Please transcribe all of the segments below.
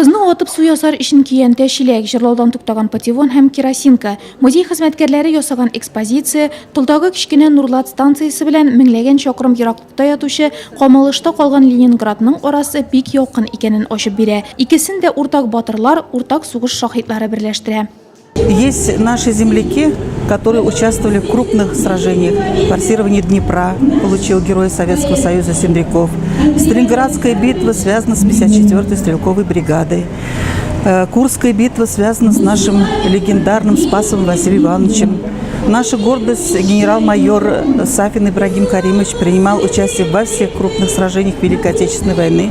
Кызны отып су ясар ишин киенте шилек, жырлаудан туктаган патефон һәм керосинка. Музей хезмәткәрләре ясаган экспозиция Тылдагы кичкенә Нурлат станциясе белән меңләгән чакрым ераклыкта ятучы Камалышта калган Ленинградның арасы бик якын икәнен ачып бирә. Икесен дә уртак батырлар, уртак сугыш шаһитлары берләштерә. Есть наши земляки, которые участвовали в крупных сражениях. Форсирование Днепра получил Герой Советского Союза Сендряков. Сталинградская битва связана с 54-й стрелковой бригадой. Курская битва связана с нашим легендарным Спасом Василием Ивановичем. Наша гордость генерал-майор Сафин Ибрагим Каримович принимал участие во всех крупных сражениях Великой Отечественной войны.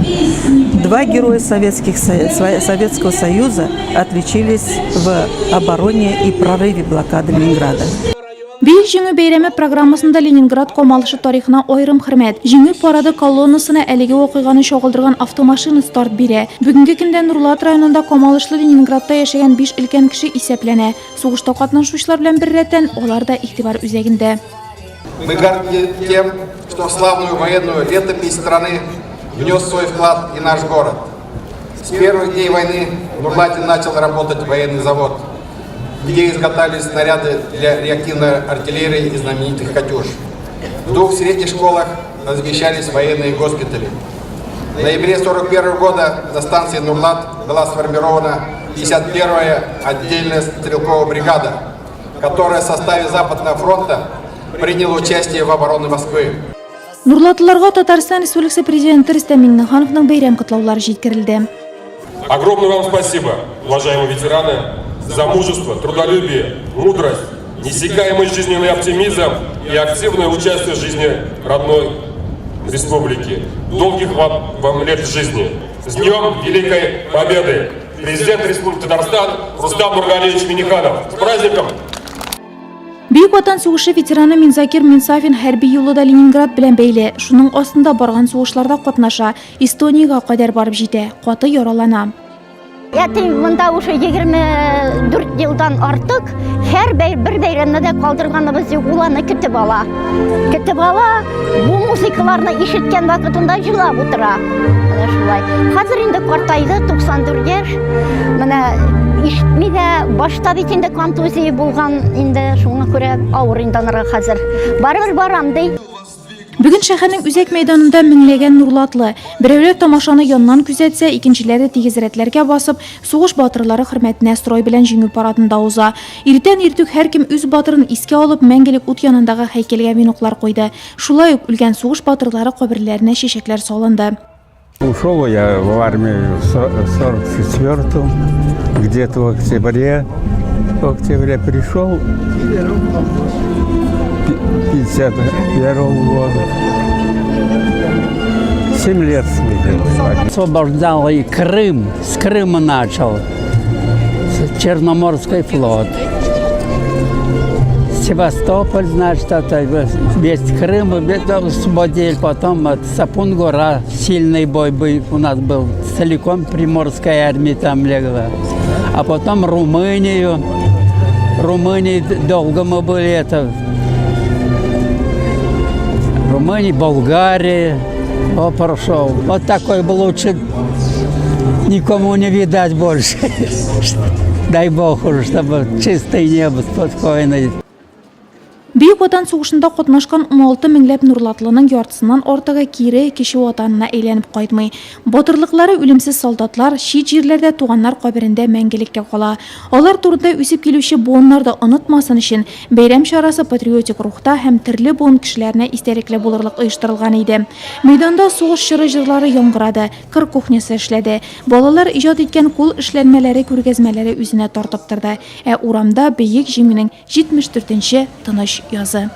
Два героя Советского Союза отличились в обороне и прорыве блокады Ленинграда. Бейік жеңі бейреме программасында Ленинград Камалышы тарихына айрым хөрмәт. Жеңі парады колоннасына әлеге оқиғаны шоғылдырған автомашина старт бирә. Бүгінгі көндә Нурлат районында Камалышлы Ленинградта яшәгән 5 өлкән кеше исәпләнә. Сугышта катнашучылар белән бер рәттән алар да игътибар үзәгендә. Мы горды тем, что в славную военную летопись страны внес свой вклад и наш город. С первых дней войны в Нурлате начал работать военный завод, где изготавливались снаряды для реактивной артиллерии и знаменитых «Катюш». В 2 средних школах размещались военные госпитали. В ноябре 1941 года на станции Нурлат была сформирована 51-я отдельная стрелковая бригада, которая в составе Западного фронта приняла участие в обороне Москвы. Нурлатлыларга Татарстан Республикасы президенты Рустам Миңнехановның бәйрәм котлаулары җиткерелде. Огромное вам спасибо, уважаемые ветераны, за мужество, трудолюбие, мудрость, неиссякаемый жизненный оптимизм и активное участие в жизни родной республики. Долгих вам лет жизни. С Днем Великой Победы! Президент Республики Татарстан Рустам Нургалиевич Миңнеханов. С праздником! Бүйük Ватан сугышы ветераны Минзакир Минсафин хәрби юлыда Ленинград белән бәйле. Шуның астында барган сугышларда катнаша, Эстониягә кадәр барып җитә, каты яралана. Монда уже 24 елдан артык һәр бер бәйрәмне дә калдырганыбыз юк, уланы көтеп ала. Көтеп ала, бу музыкаларны ишеткән вакытында җырлап утыра. Менә шулай. Хәзер инде картайды, 94 яшь. Менә ишетми дә, башта бит инде контузия булган, инде шуңа күрә авыр инде анырга хәзер. Барыбер барам ди. Бүген шәһәрнең үзәк мәйданында меңләгән Нурлатлы. Берәүләр тамашаны яннан күзәтсә, икенчеләре тигез рәтләргә басып, сугыш батырлары хөрмәтенә строй белән җиңү парадында уза. Иртән иртүк һәркем үз батырын искә алып, мәңгелек ут янындагы һәйкәлгә минутлар куйды. Шулай ук үлгән сугыш батырлары каберләренә чәчәкләр салынды. Ушел я в армию в 44-м, где-то в октябре пришел. 51 года. 7 лет служил. Освобождал и Крым, с Крыма начал, Черноморский флот. Севастополь, значит, это весь Крым освободили, потом от Сапун-Гора, сильный бой у нас был, целиком Приморская армия там легла. А потом Румынии долго мы были, Румынии, Болгарии, прошел. Вот такой был лучше, никому не видать больше. Дай Бог, чтобы чистое небо, спокойное. Бүйük Ватан сугышында катнашкан 16 меңләп Нурлатлының яртысыннан артыгы кире кеше ватанына әйләнеп кайтмый. Батырлыклары үлемсез солдатлар шит җирләрдә туганнар каберендә мәңгелеккә кала. Алар турында үсеп килүче буыннарда онытмасын өчен бәйрәм чарасы патриотик рухта һәм төрле буын кешеләренә истәлекле булырлык оештырылган иде. Мәйданда сугыш җырлары яңгырады, кыр кухнясы эшләде. Балалар иҗат иткән кул эшләнмәләре, күргәзмәләре үзенә тартып торды. Урамда бөек җиңүнең 74-нче тыныч язы.